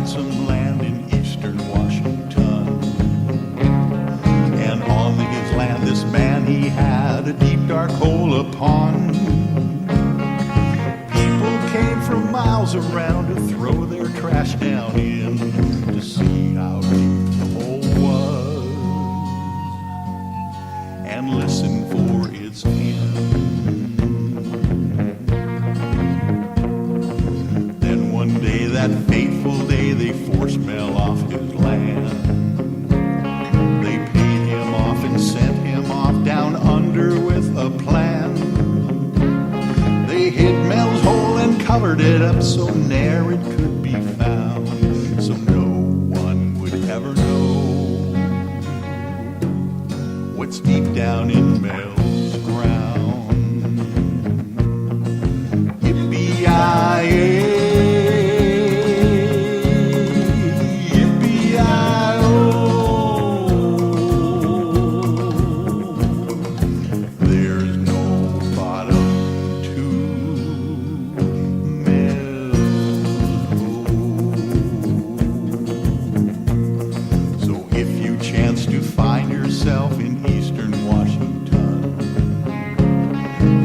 some land in eastern Washington. And on his land this man he had a deep dark hole upon. People came from miles around to throw their trash down in to see how deep the hole was and listen for its end. Then one day, that fateful day, they forced Mel off his land. They paid him off and sent him off down under with a plan. They hid Mel's hole and covered it up so ne'er it could be found, so no one would ever know what's deep down in Mel's ground. Yippee-yi-yay. In eastern Washington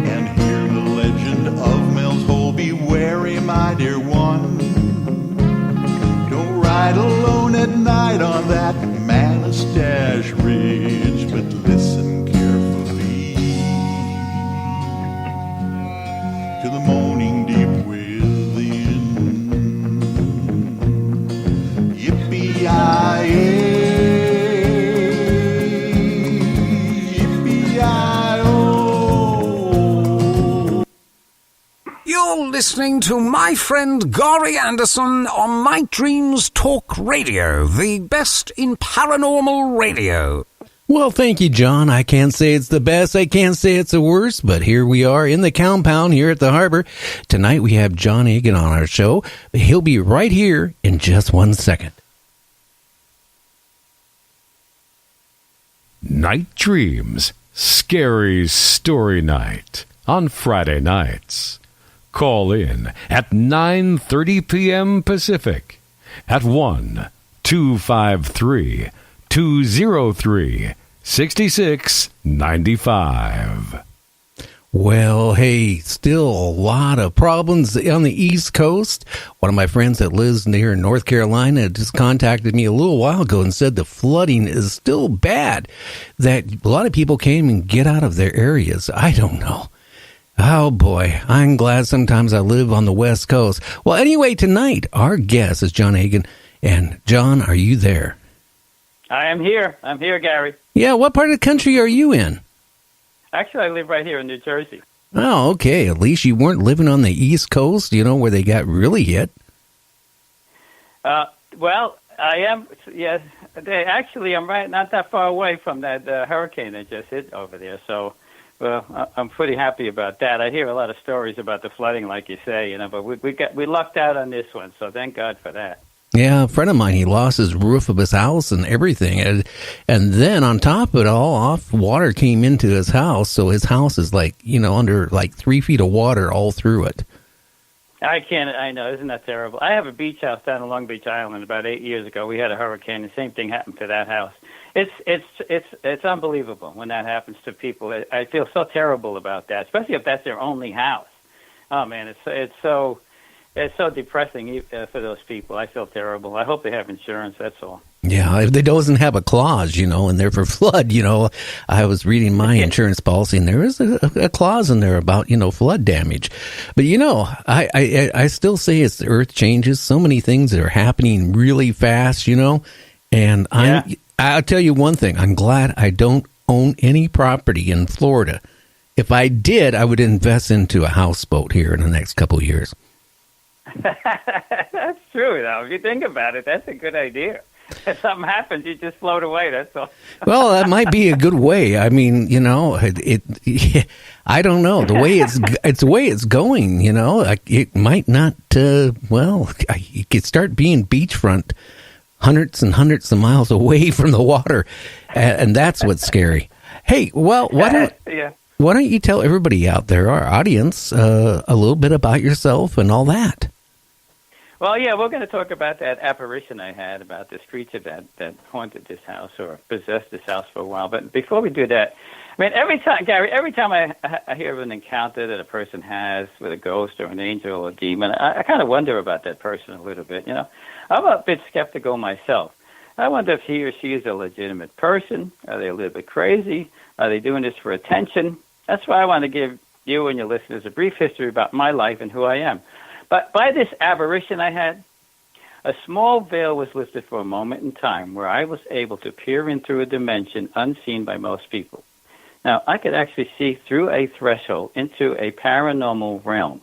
and hear the legend of Mel's Hole, be wary, my dear one. Don't ride alone at night on that Manastash Ridge, but listen carefully to the moaning deep within. Yippee-yi-yay. You're listening to my friend Gary Anderson on My Dreams Talk Radio, the best in paranormal radio. Well, thank you, John. I can't say it's the best. I can't say it's the worst, but here we are in the compound here at the harbor. Tonight we have John Eagan on our show. He'll be right here in just 1 second. Night Dreams, Scary Story Night on Friday nights. Call in at 9:30 p.m. Pacific at 1-253-203-6695. Well, hey, still a lot of problems on the East Coast. One of my friends that lives near North Carolina just contacted me a little while ago and said the flooding is still bad, that a lot of people can't even get out of their areas. I don't know. Oh, boy, I'm glad sometimes I live on the West Coast. Well, anyway, tonight, our guest is John Eagan. And, John, are you there? I am here. I'm here, Gary. Yeah, what part of the country are you in? Actually, I live right here in New Jersey. Oh, okay. At least you weren't living on the East Coast, where they got really hit. Well, I am, yes. Actually, I'm right not that far away from that hurricane that just hit over there, so... Well, I'm pretty happy about that. I hear a lot of stories about the flooding, like you say, but we lucked out on this one, so thank God for that. Yeah, a friend of mine, he lost his roof of his house and everything, and then on top of it all, water came into his house, so his house is under 3 feet of water all through it. I know, isn't that terrible? I have a beach house down on Long Beach Island. About 8 years ago, we had a hurricane. The same thing happened to that house. It's unbelievable when that happens to people. I feel so terrible about that, especially if that's their only house. Oh man, it's so depressing for those people. I feel terrible. I hope they have insurance. That's all. Yeah, if they doesn't have a clause, in there for flood, I was reading my insurance policy, and there is a clause in there about, flood damage. But, I still say it's the earth changes. So many things that are happening really fast, and I'll tell you one thing. I'm glad I don't own any property in Florida. If I did, I would invest into a houseboat here in the next couple of years. That's true, though. If you think about it, that's a good idea. If something happens, you just float away, that's all. Well, that might be a good way. I mean, I don't know. The way it's going, it might not, it could start being beachfront hundreds and hundreds of miles away from the water, and that's what's scary. Hey, well, why don't you tell everybody out there, our audience, a little bit about yourself and all that? Well, yeah, we're going to talk about that apparition I had about this creature that haunted this house or possessed this house for a while. But before we do that, I mean, every time I hear of an encounter that a person has with a ghost or an angel or a demon, I kind of wonder about that person a little bit. You know, I'm a bit skeptical myself. I wonder if he or she is a legitimate person. Are they a little bit crazy? Are they doing this for attention? That's why I want to give you and your listeners a brief history about my life and who I am. But by this apparition I had, a small veil was lifted for a moment in time where I was able to peer into a dimension unseen by most people. Now, I could actually see through a threshold into a paranormal realm.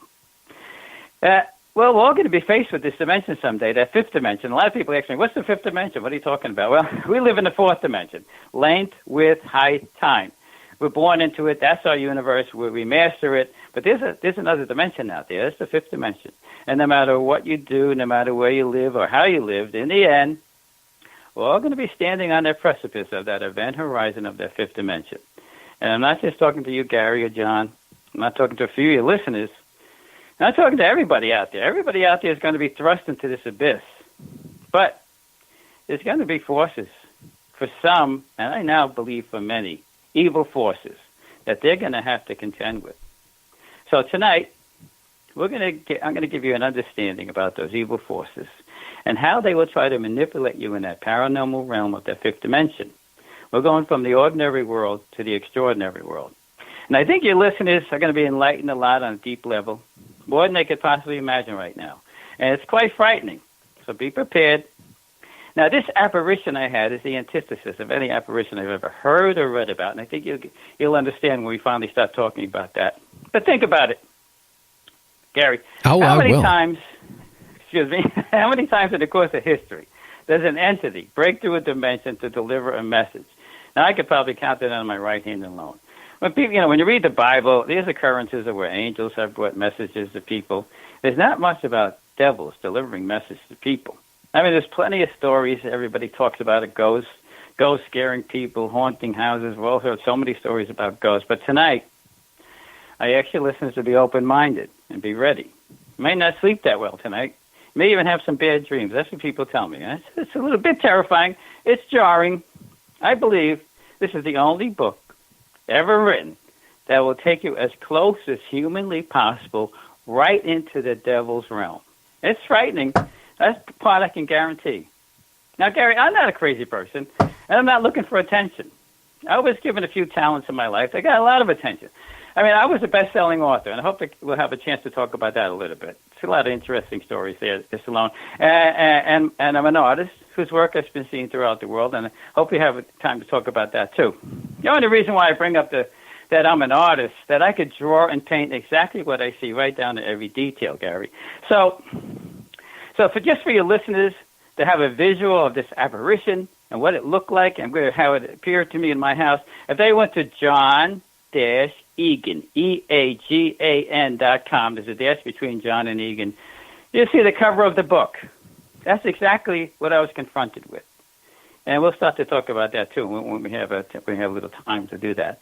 Well, we're all going to be faced with this dimension someday, that fifth dimension. A lot of people ask me, what's the fifth dimension? What are you talking about? Well, we live in the fourth dimension, length, width, height, time. We're born into it. That's our universe where we master it. But there's another dimension out there. That's the fifth dimension. And no matter what you do, no matter where you live or how you lived, in the end, we're all going to be standing on that precipice of that event horizon of that fifth dimension. And I'm not just talking to you, Gary or John. I'm not talking to a few of your listeners. I'm not talking to everybody out there. Everybody out there is going to be thrust into this abyss. But there's going to be forces for some, and I now believe for many, evil forces that they're going to have to contend with. So tonight, I'm going to give you an understanding about those evil forces and how they will try to manipulate you in that paranormal realm of that fifth dimension. We're going from the ordinary world to the extraordinary world. And I think your listeners are going to be enlightened a lot on a deep level, more than they could possibly imagine right now. And it's quite frightening, so be prepared. Now, this apparition I had is the antithesis of any apparition I've ever heard or read about, and I think you'll understand when we finally start talking about that. But think about it, Gary. How many times in the course of history does an entity break through a dimension to deliver a message? Now, I could probably count it on my right hand alone. When people, when you read the Bible, there's occurrences of where angels have brought messages to people. There's not much about devils delivering messages to people. I mean, there's plenty of stories. Everybody talks about it, ghosts scaring people, haunting houses. We've all heard so many stories about ghosts. But tonight, I ask your listeners to be open-minded and be ready. You may not sleep that well tonight. You may even have some bad dreams. That's what people tell me. It's a little bit terrifying. It's jarring. I believe this is the only book ever written that will take you as close as humanly possible right into the devil's realm. It's frightening. That's the part I can guarantee. Now, Gary, I'm not a crazy person, and I'm not looking for attention. I was given a few talents in my life. I got a lot of attention. I mean, I was a best-selling author, and I hope that we'll have a chance to talk about that a little bit. There's a lot of interesting stories there, just alone. And I'm an artist whose work has been seen throughout the world, and I hope we have time to talk about that, too. The only reason why I bring up that I'm an artist, that I could draw and paint exactly what I see right down to every detail, Gary. So for your listeners to have a visual of this apparition and what it looked like and how it appeared to me in my house, if they went to John-Eagan, EAGAN.com, there's a dash between John and Eagan, you'll see the cover of the book. That's exactly what I was confronted with. And we'll start to talk about that, too, when we have a little time to do that.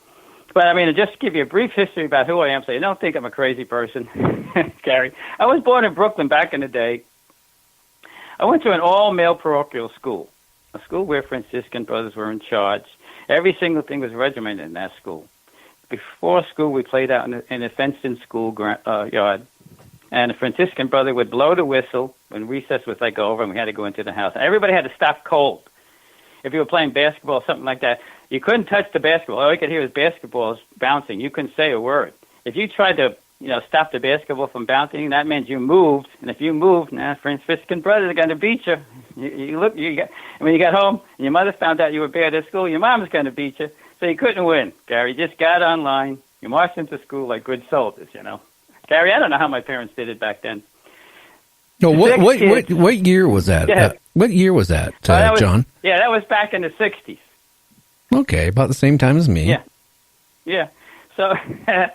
But, I mean, just to give you a brief history about who I am so you don't think I'm a crazy person, Gary. I was born in Brooklyn back in the day. I went to an all-male parochial school, a school where Franciscan brothers were in charge. Every single thing was regimented in that school. Before school, we played out in a fenced-in school yard, and a Franciscan brother would blow the whistle when recess was over, and we had to go into the house. And everybody had to stop cold. If you were playing basketball or something like that, you couldn't touch the basketball. All you could hear was basketballs bouncing. You couldn't say a word. If you tried to stop the basketball from bouncing, that meant you moved. And if you moved, Franciscan brothers are going to beat you. When you got home and your mother found out you were bad at school, your mom was going to beat you. So you couldn't win, Gary. You just got online. You marched into school like good soldiers, Gary, I don't know how my parents did it back then. No, what year was that? What year was that, John? Yeah, that was back in the 60s. Okay, about the same time as me. Yeah. So I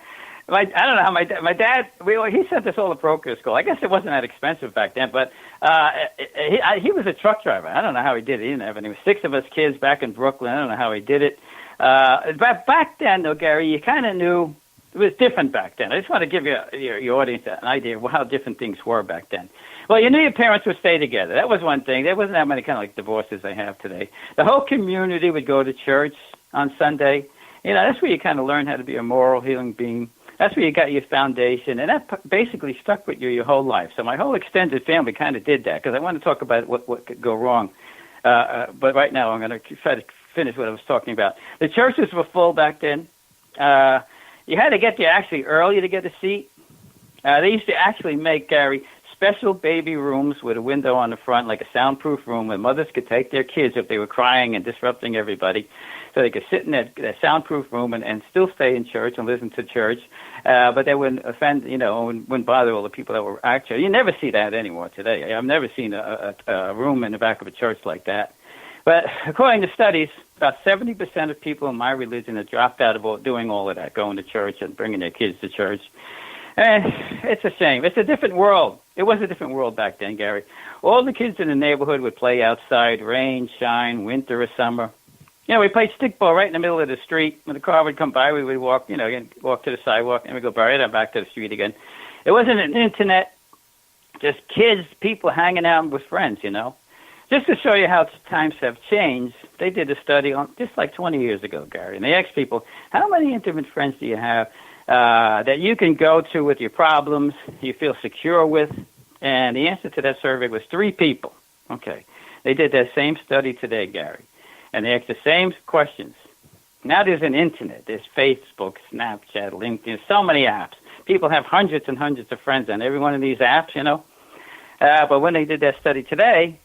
don't know how my dad, he sent us all to parochial school. I guess it wasn't that expensive back then, but he was a truck driver. I don't know how he did it. He didn't have any. There was 6 of us kids back in Brooklyn. I don't know how he did it. But back then, though, Gary, you kind of knew it was different back then. I just want to give your audience an idea of how different things were back then. Well, you knew your parents would stay together. That was one thing. There wasn't that many kind of like divorces they have today. The whole community would go to church on Sunday. That's where you kind of learn how to be a moral, healing being. That's where you got your foundation, and that basically stuck with you your whole life. So my whole extended family kind of did that, because I want to talk about what could go wrong. But right now I'm going to try to finish what I was talking about. The churches were full back then. You had to get there actually early to get a seat. They used to actually make, Gary, special baby rooms with a window on the front, like a soundproof room, where mothers could take their kids if they were crying and disrupting everybody. So they could sit in that soundproof room and still stay in church and listen to church. But they wouldn't offend, wouldn't bother all the people that were actually. You never see that anymore today. I've never seen a room in the back of a church like that. But according to studies, about 70% of people in my religion have dropped out of doing all of that, going to church and bringing their kids to church. And it's a shame. It's a different world. It was a different world back then, Gary. All the kids in the neighborhood would play outside, rain, shine, winter or summer. We played stickball right in the middle of the street. When the car would come by, we would walk, walk to the sidewalk, and we'd go right on back to the street again. It wasn't an internet, just kids, people hanging out with friends, Just to show you how times have changed, they did a study on just like 20 years ago, Gary, and they asked people, how many intimate friends do you have that you can go to with your problems, you feel secure with? And the answer to that survey was 3 people. Okay. They did that same study today, Gary. And they asked the same questions. Now there's an internet. There's Facebook, Snapchat, LinkedIn, so many apps. People have hundreds and hundreds of friends on every one of these apps, But when they did that study today,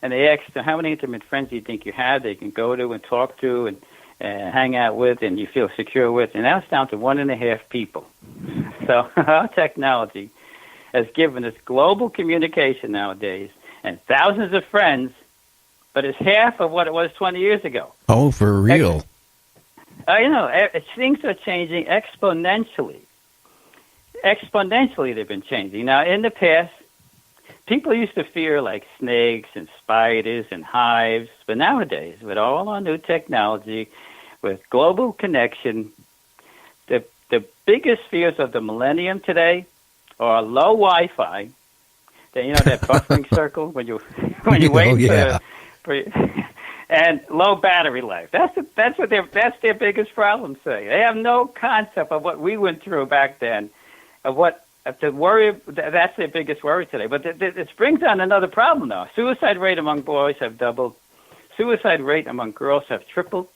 and they asked them, how many intimate friends do you think you have that you can go to and talk to and hang out with and you feel secure with? And now it's down to 1.5 people. So our technology has given us global communication nowadays and thousands of friends, but it's half of what it was 20 years ago. Oh, for real? Things are changing exponentially. Exponentially, they've been changing. Now, in the past, people used to fear like snakes and spiders and hives, but nowadays, with all our new technology, with global connection, the biggest fears of the millennium today are low Wi-Fi. That buffering circle when you wait and low battery life. That's their biggest problem today. They have no concept of what we went through back then, to worry. That's their biggest worry today. But this brings on another problem, though. Suicide rate among boys have doubled. Suicide rate among girls have tripled.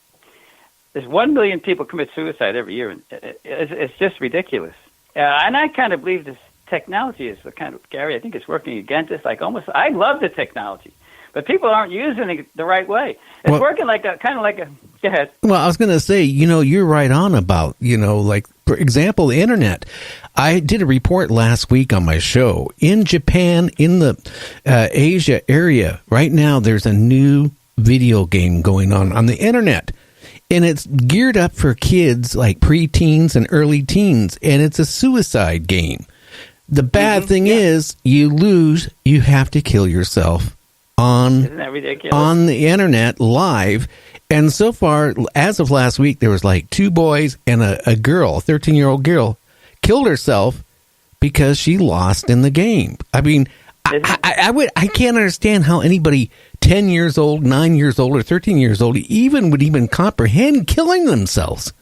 There's 1 million people commit suicide every year. It's just ridiculous. And I kind of believe this technology is Gary, I think it's working against us. I love the technology, but people aren't using it the right way. It's working go ahead. Well, I was going to say, you're right on about, for example, the internet. I did a report last week on my show. In Japan, in the Asia area, right now, there's a new video game going on the internet. And it's geared up for kids like preteens and early teens. And it's a suicide game. The bad thing is, you lose, you have to kill yourself Isn't that ridiculous? on the internet live. And so far, as of last week, there was like 2 boys and a girl, a 13-year-old girl, killed herself because she lost in the game. I mean, I can't understand how anybody 10 years old, 9 years old, or 13 years old would even comprehend killing themselves.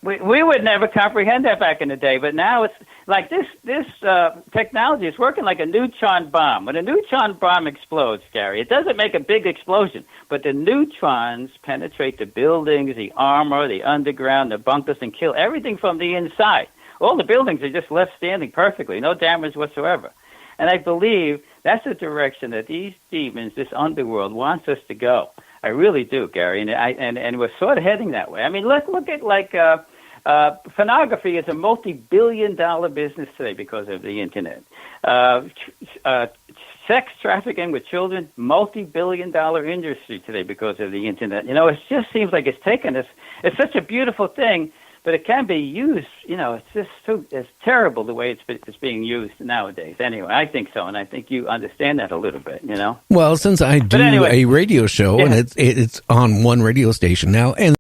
We would never comprehend that back in the day, but now it's like this technology is working like a neutron bomb. When a neutron bomb explodes, Gary, it doesn't make a big explosion, but the neutrons penetrate the buildings, the armor, the underground, the bunkers, and kill everything from the inside. All the buildings are just left standing perfectly, no damage whatsoever. And I believe that's the direction that these demons, this underworld, wants us to go. I really do, Gary, and we're sort of heading that way. I mean, look at pornography is a multi-billion-dollar business today because of the internet. Sex trafficking with children, multi-billion-dollar industry today because of the internet. It just seems like it's taken us. It's such a beautiful thing, but it can be used. It's terrible the way it's being used nowadays. Anyway, I think so, and I think you understand that a little bit. Well, since I do a radio show and it's on one radio station now, and